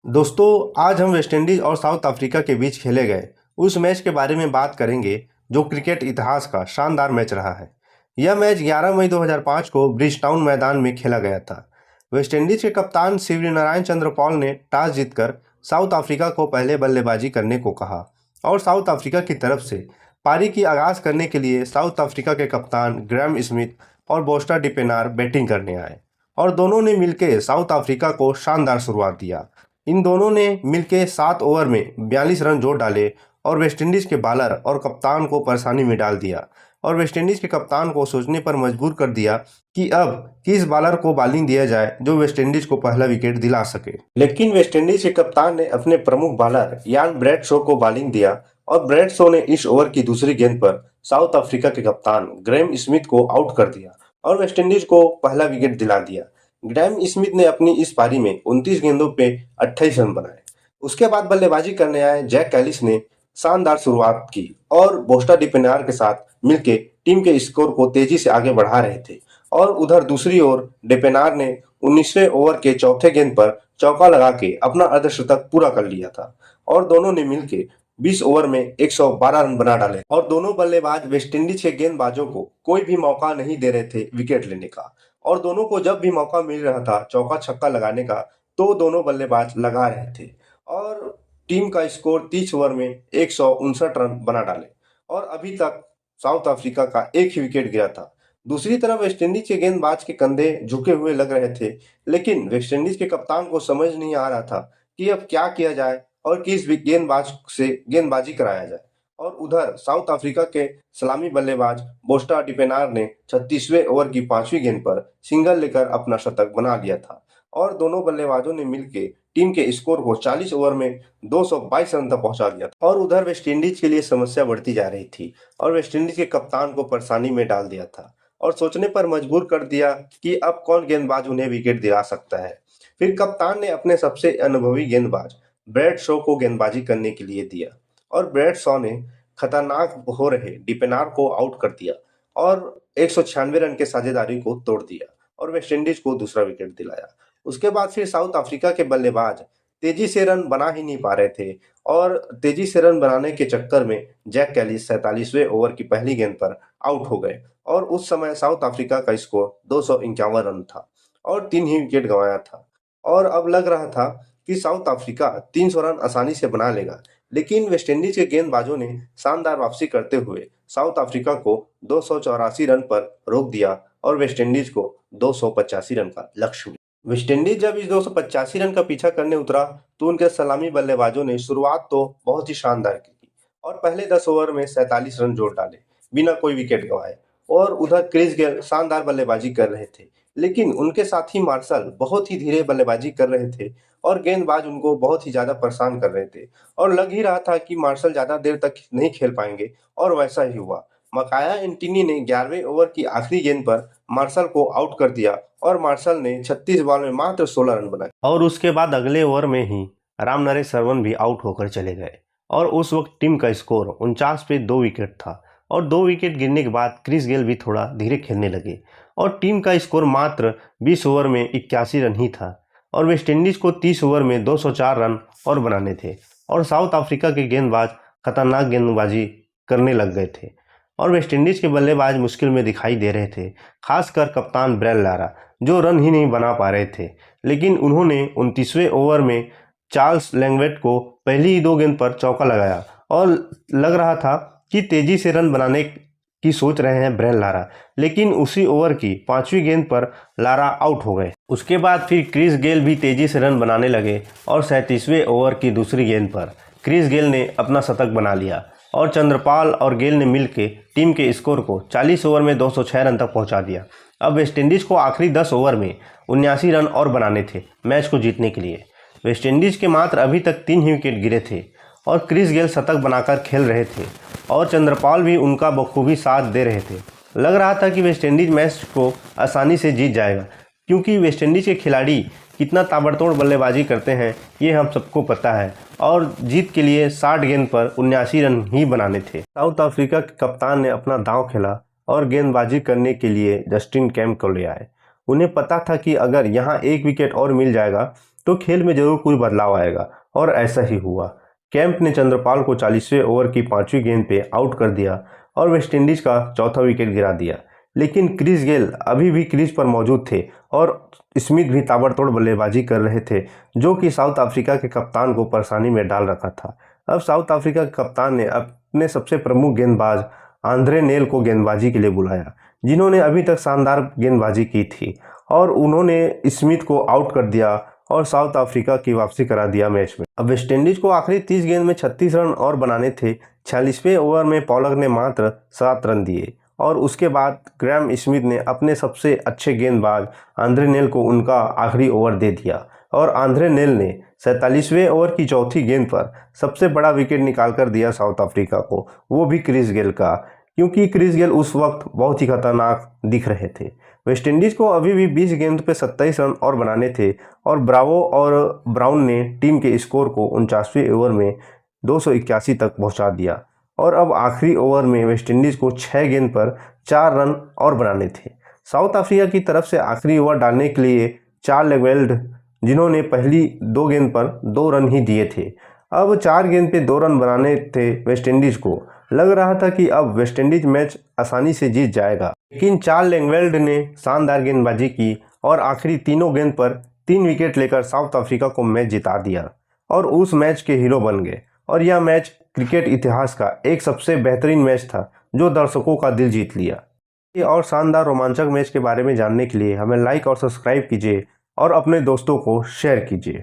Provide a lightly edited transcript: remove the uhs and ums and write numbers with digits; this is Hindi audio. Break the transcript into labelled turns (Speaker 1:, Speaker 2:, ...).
Speaker 1: दोस्तों, आज हम वेस्टइंडीज और साउथ अफ्रीका के बीच खेले गए उस मैच के बारे में बात करेंगे जो क्रिकेट इतिहास का शानदार मैच रहा है। यह मैच 11 मई 2005 को ब्रिजटाउन मैदान में खेला गया था। वेस्टइंडीज के कप्तान शिवनारायण चंद्र पॉल ने टॉस जीतकर साउथ अफ्रीका को पहले बल्लेबाजी करने को कहा और साउथ अफ्रीका की तरफ से पारी की आगाज करने के लिए साउथ अफ्रीका के कप्तान ग्रैम स्मिथ और बोस्टा डिपेनार बैटिंग करने आए और दोनों ने मिलकर साउथ अफ्रीका को शानदार शुरुआत दिया। इन दोनों ने मिलकर 7 ओवर में 42 रन जोड़ डाले और वेस्टइंडीज के बॉलर और कप्तान को परेशानी में डाल दिया और वेस्टइंडीज के कप्तान को सोचने पर मजबूर कर दिया कि अब किस बॉलर को बॉलिंग दिया जाए जो वेस्टइंडीज को पहला विकेट दिला सके। लेकिन वेस्टइंडीज के कप्तान ने अपने प्रमुख बॉलर यान ब्रैडशॉ को बॉलिंग दिया और ब्रैडशॉ ने इस ओवर की दूसरी गेंद पर साउथ अफ्रीका के कप्तान ग्रैम स्मिथ को आउट कर दिया और वेस्टइंडीज को पहला विकेट दिला दिया। ग्रैम स्मिथ ने अपनी इस पारी में 29 गेंदों पे 28 रन बनाए। उसके बाद बल्लेबाजी करने आए जैक कैलिस ने शानदार शुरुआत की और बोस्टा डिपेनार के साथ मिलकर टीम के स्कोर को तेजी से आगे बढ़ा रहे थे और उधर दूसरी ओर डिपेनार ने 19वें ओवर के चौथे गेंद पर चौका लगा के अपना अर्धशतक पूरा कर लिया था और दोनों ने मिलकर 20 ओवर में 112 रन बना डाले और दोनों बल्लेबाज वेस्टइंडीज के गेंदबाजों को कोई भी मौका नहीं दे रहे थे विकेट लेने का और दोनों को जब भी मौका मिल रहा था चौका छक्का लगाने का तो दोनों बल्लेबाज लगा रहे थे और टीम का स्कोर 30 ओवर में 159 रन बना डाले और अभी तक साउथ अफ्रीका का एक ही विकेट गिरा था। दूसरी तरफ वेस्टइंडीज के गेंदबाज के कंधे झुके हुए लग रहे थे, लेकिन वेस्टइंडीज के कप्तान को समझ नहीं आ रहा था कि अब क्या किया जाए और किस गेंदबाज से गेंदबाजी कराया जाए। और उधर साउथ अफ्रीका के सलामी बल्लेबाज बोस्टा डिपेनार ने 36वें ओवर की 5वीं गेंद पर सिंगल लेकर अपना शतक बना लिया था और दोनों बल्लेबाजों ने मिलकर टीम के स्कोर को 40 ओवर में 222 रन तक पहुंचा दिया था। और उधर वेस्टइंडीज के लिए समस्या बढ़ती जा रही थी और वेस्टइंडीज के कप्तान को परेशानी में डाल दिया था और सोचने पर मजबूर कर दिया कि अब कौन गेंदबाज उन्हें विकेट दिला सकता है। फिर कप्तान ने अपने सबसे अनुभवी गेंदबाज ब्रैडशॉ को गेंदबाजी करने के लिए दिया और ब्रैडशॉ ने खतरनाक हो रहे डिपेनार को आउट कर दिया और 196 रन के साझेदारी को तोड़ दिया और वेस्टइंडीज को दूसरा विकेट दिलाया। उसके बाद फिर साउथ अफ्रीका के बल्लेबाज तेजी से रन बना ही नहीं पा रहे थे और तेजी से रन बनाने के चक्कर में जैक कैलिस 47वें ओवर की पहली गेंद पर आउट हो गए और उस समय साउथ अफ्रीका का स्कोर 251 रन था और 3 ही विकेट गंवाया था और अब लग रहा था कि साउथ अफ्रीका 300 रन आसानी से बना लेगा, लेकिन वेस्टइंडीज के गेंदबाजों ने शानदार वापसी करते हुए साउथ अफ्रीका को 284 रन पर रोक दिया और वेस्टइंडीज को 285 रन का लक्ष्य मिला। वेस्टइंडीज जब इस 285 रन का पीछा करने उतरा तो उनके सलामी बल्लेबाजों ने शुरुआत तो बहुत ही शानदार की और पहले 10 ओवर में 47 रन जोड़ डाले बिना कोई विकेट गंवाए और उधर क्रिस गेल शानदार बल्लेबाजी कर रहे थे, लेकिन उनके साथी मार्शल बहुत ही धीरे बल्लेबाजी कर रहे थे और गेंदबाज उनको बहुत ही ज्यादा परेशान कर रहे थे और लग ही रहा था कि मार्शल ज्यादा देर तक नहीं खेल पाएंगे और वैसा ही हुआ। मकाया एंटनी ने 11वें ओवर की आखिरी गेंद पर मार्शल को आउट कर दिया और मार्शल ने 36 बॉल में मात्र 16 रन बनाए और उसके बाद अगले ओवर में ही रामनरेश सरवन भी आउट होकर चले गए और उस वक्त टीम का स्कोर 49 पे 2 विकेट था और 2 विकेट गिरने के बाद क्रिस गेल भी थोड़ा धीरे खेलने लगे और टीम का स्कोर मात्र 20 ओवर में 81 रन ही था और वेस्टइंडीज को 30 ओवर में 204 रन और बनाने थे और साउथ अफ्रीका के गेंदबाज खतरनाक गेंदबाजी करने लग गए थे और वेस्टइंडीज के बल्लेबाज मुश्किल में दिखाई दे रहे थे, खासकर कप्तान ब्रेल लारा जो रन ही नहीं बना पा रहे थे। लेकिन उन्होंने 29वें ओवर में चार्ल्स लैंगवेट को पहली ही 2 गेंद पर चौका लगाया और लग रहा था कि तेजी से रन बनाने की सोच रहे हैं ब्रेल लारा, लेकिन उसी ओवर की 5वीं गेंद पर लारा आउट हो गए। उसके बाद फिर क्रिस गेल भी तेजी से रन बनाने लगे और 37वें ओवर की दूसरी गेंद पर क्रिस गेल ने अपना शतक बना लिया और चंद्रपाल और गेल ने मिलकर टीम के स्कोर को 40 ओवर में 206 रन तक पहुंचा दिया। अब वेस्टइंडीज को आखिरी 10 ओवर में 79 रन और बनाने थे मैच को जीतने के लिए। वेस्टइंडीज के मात्र अभी तक 3 ही विकेट गिरे थे और क्रिस गेल शतक बनाकर खेल रहे थे और चंद्रपाल भी उनका बखूबी साथ दे रहे थे। लग रहा था कि वेस्टइंडीज मैच को आसानी से जीत जाएगा, क्योंकि वेस्टइंडीज के खिलाड़ी कितना ताबड़तोड़ बल्लेबाजी करते हैं ये हम सबको पता है और जीत के लिए 60 गेंद पर 79 रन ही बनाने थे। साउथ अफ्रीका के कप्तान ने अपना दांव खेला और गेंदबाजी करने के लिए जस्टिन कैम्प को ले आए। उन्हें पता था कि अगर यहाँ एक विकेट और मिल जाएगा तो खेल में जरूर कुछ बदलाव आएगा, और ऐसा ही हुआ। कैंप ने चंद्रपाल को 40वें ओवर की 5वीं गेंद पे आउट कर दिया और वेस्टइंडीज का चौथा विकेट गिरा दिया। लेकिन क्रिस गेल अभी भी क्रीज पर मौजूद थे और स्मिथ भी ताबड़तोड़ बल्लेबाजी कर रहे थे, जो कि साउथ अफ्रीका के कप्तान को परेशानी में डाल रखा था। अब साउथ अफ्रीका के कप्तान ने अपने सबसे प्रमुख गेंदबाज आंद्रे नेल को गेंदबाजी के लिए बुलाया, जिन्होंने अभी तक शानदार गेंदबाजी की थी, और उन्होंने स्मिथ को आउट कर दिया और साउथ अफ्रीका की वापसी करा दिया मैच में। अब वेस्टइंडीज को आखिरी 30 गेंद में 36 रन और बनाने थे। 46वें ओवर में पॉलक ने मात्र 7 रन दिए और उसके बाद ग्रैम स्मिथ ने अपने सबसे अच्छे गेंदबाज आंद्रे नेल को उनका आखिरी ओवर दे दिया, और आंद्रे नेल ने 47वें ओवर की चौथी गेंद पर सबसे बड़ा विकेट निकाल कर दिया साउथ अफ्रीका को, वो भी क्रिस गेल का, क्योंकि क्रिस गेल उस वक्त बहुत ही खतरनाक दिख रहे थे। वेस्टइंडीज को अभी भी 20 गेंद पे 27 रन और बनाने थे, और ब्रावो और ब्राउन ने टीम के स्कोर को 49वें ओवर में 281 तक पहुंचा दिया, और अब आखिरी ओवर में वेस्टइंडीज को 6 गेंद पर 4 रन और बनाने थे। साउथ अफ्रीका की तरफ से आखिरी ओवर डालने के लिए चार्ल्स लेगवेल्ड, जिन्होंने पहली 2 गेंद पर 2 रन ही दिए थे। अब 4 गेंद पे 2 रन बनाने थे वेस्टइंडीज को। लग रहा था कि अब वेस्टइंडीज मैच आसानी से जीत जाएगा, लेकिन चार्ल्स लेगवेल्ड ने शानदार गेंदबाजी की और आखिरी तीनों गेंद पर 3 विकेट लेकर साउथ अफ्रीका को मैच जिता दिया और उस मैच के हीरो बन गए। और यह मैच क्रिकेट इतिहास का एक सबसे बेहतरीन मैच था, जो दर्शकों का दिल जीत लिया। ये और शानदार रोमांचक मैच के बारे में जानने के लिए हमें लाइक और सब्सक्राइब कीजिए और अपने दोस्तों को शेयर कीजिए।